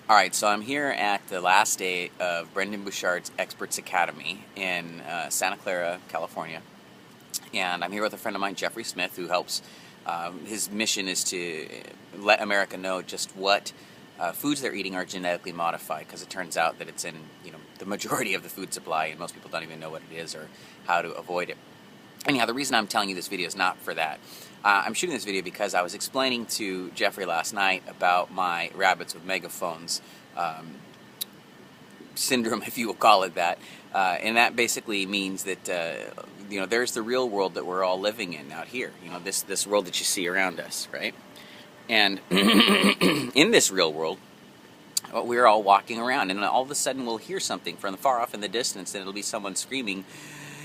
Alright, so I'm here at the last day of Brendan Bouchard's Experts Academy in Santa Clara, California. And I'm here with a friend of mine, Jeffrey Smith, who helps. His mission is to let America know just what foods they're eating are genetically modified, because it turns out that it's in the majority of the food supply, and most people don't even know what it is or how to avoid it. Anyhow, the reason I'm telling you this video is not for that. I'm shooting this video because I was explaining to Jeffrey last night about my rabbits with megaphones syndrome, if you will call it that. And that basically means that there's the real world that we're all living in out here. This world that you see around us, right? And in this real world, we're all walking around, and all of a sudden we'll hear something from far off in the distance, and it'll be someone screaming,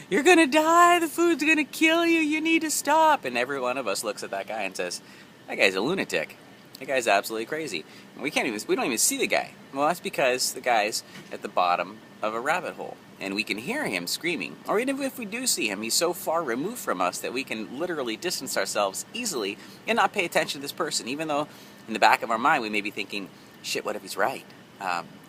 "You're gonna die, the food's gonna kill you, you need to stop." And every one of us looks at that guy and says, "That guy's a lunatic. That guy's absolutely crazy." And we don't even see the guy. Well, that's because the guy's at the bottom of a rabbit hole, and we can hear him screaming. Or even if we do see him, he's so far removed from us that we can literally distance ourselves easily and not pay attention to this person, even though in the back of our mind we may be thinking, shit, what if he's right?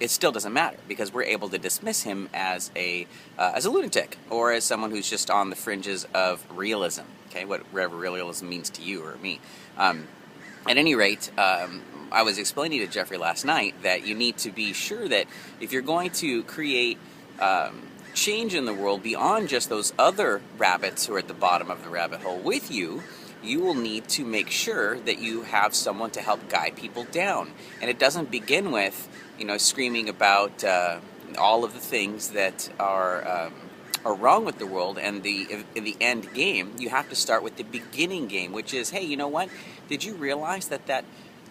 It still doesn't matter, because we're able to dismiss him as a lunatic, or as someone who's just on the fringes of realism. Okay, whatever realism means to you or me. At any rate, I was explaining to Jeffrey last night that you need to be sure that if you're going to create change in the world beyond just those other rabbits who are at the bottom of the rabbit hole with you, you will need to make sure that you have someone to help guide people down. And it doesn't begin with screaming about all of the things that are wrong with the world, and in the end game. You have to start with the beginning game, which is, hey, you know what? Did you realize that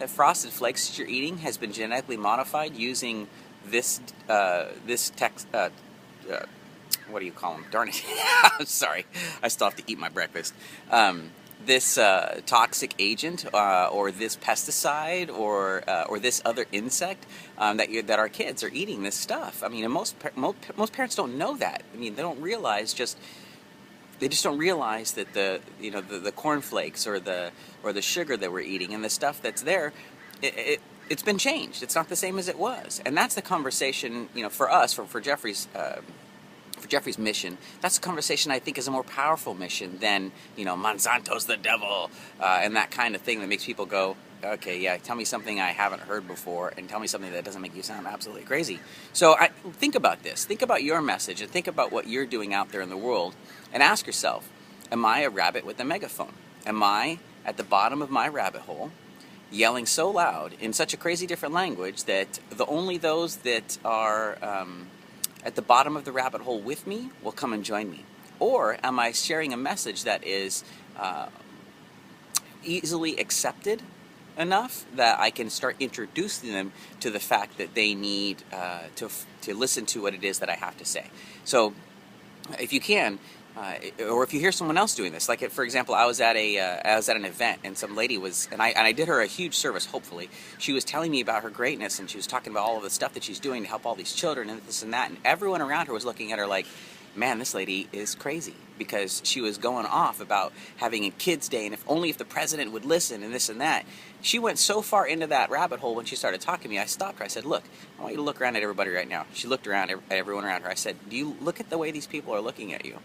Frosted Flakes that you're eating has been genetically modified using this text? What do you call them? Darn it! I'm sorry. I still have to eat my breakfast. This toxic agent, or this pesticide, or this other insect that our kids are eating this stuff. I mean, and most parents don't know that. I mean, they just don't realize that the cornflakes or the sugar that we're eating and the stuff that's there, it's been changed. It's not the same as it was, and that's the conversation. For us, for Jeffrey's. For Jeffrey's mission, that's a conversation I think is a more powerful mission than Monsanto's the devil and that kind of thing that makes people go, okay, yeah, tell me something I haven't heard before, and tell me something that doesn't make you sound absolutely crazy. So think about this. Think about your message, and think about what you're doing out there in the world, and ask yourself, am I a rabbit with a megaphone? Am I at the bottom of my rabbit hole, yelling so loud in such a crazy different language that only those that are at the bottom of the rabbit hole with me will come and join me? Or am I sharing a message that is easily accepted enough that I can start introducing them to the fact that they need to listen to what it is that I have to say? So if you can, or if you hear someone else doing this, like for example, I was at an event, and some lady was, and I did her a huge service. Hopefully, she was telling me about her greatness, and she was talking about all of the stuff that she's doing to help all these children and this and that, and everyone around her was looking at her like, man, this lady is crazy, because she was going off about having a kids' day, and if the president would listen, and this and that. She went so far into that rabbit hole when she started talking to me. I stopped her. I said, look, I want you to look around at everybody right now. She looked around at everyone around her. I said, do you look at the way these people are looking at you?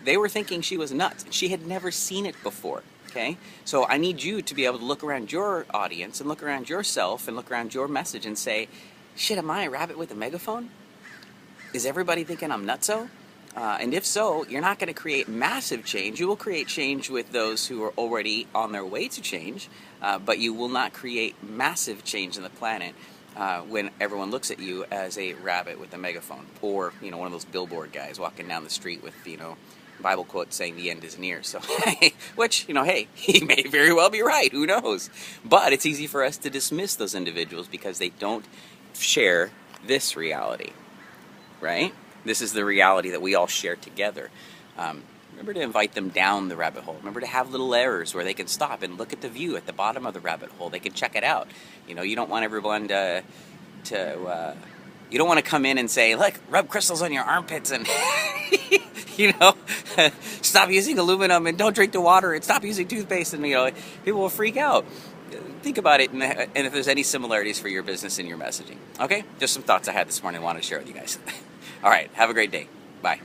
They were thinking she was nuts. She had never seen it before, okay? So I need you to be able to look around your audience and look around yourself and look around your message and say, shit, am I a rabbit with a megaphone? Is everybody thinking I'm nutso? And if so, you're not going to create massive change. You will create change with those who are already on their way to change, but you will not create massive change in the planet when everyone looks at you as a rabbit with a megaphone, or one of those billboard guys walking down the street with Bible quote saying the end is near. So, which, hey, he may very well be right. Who knows? But it's easy for us to dismiss those individuals because they don't share this reality, right? This is the reality that we all share together. Remember to invite them down the rabbit hole. Remember to have little errors where they can stop and look at the view at the bottom of the rabbit hole. They can check it out. You don't want everyone to you don't want to come in and say, look, rub crystals on your armpits and stop using aluminum and don't drink the water and stop using toothpaste, and people will freak out. think about it, and if there's any similarities for your business and your messaging. Okay? Just some thoughts I had this morning I wanted to share with you guys. All right. Have a great day. Bye.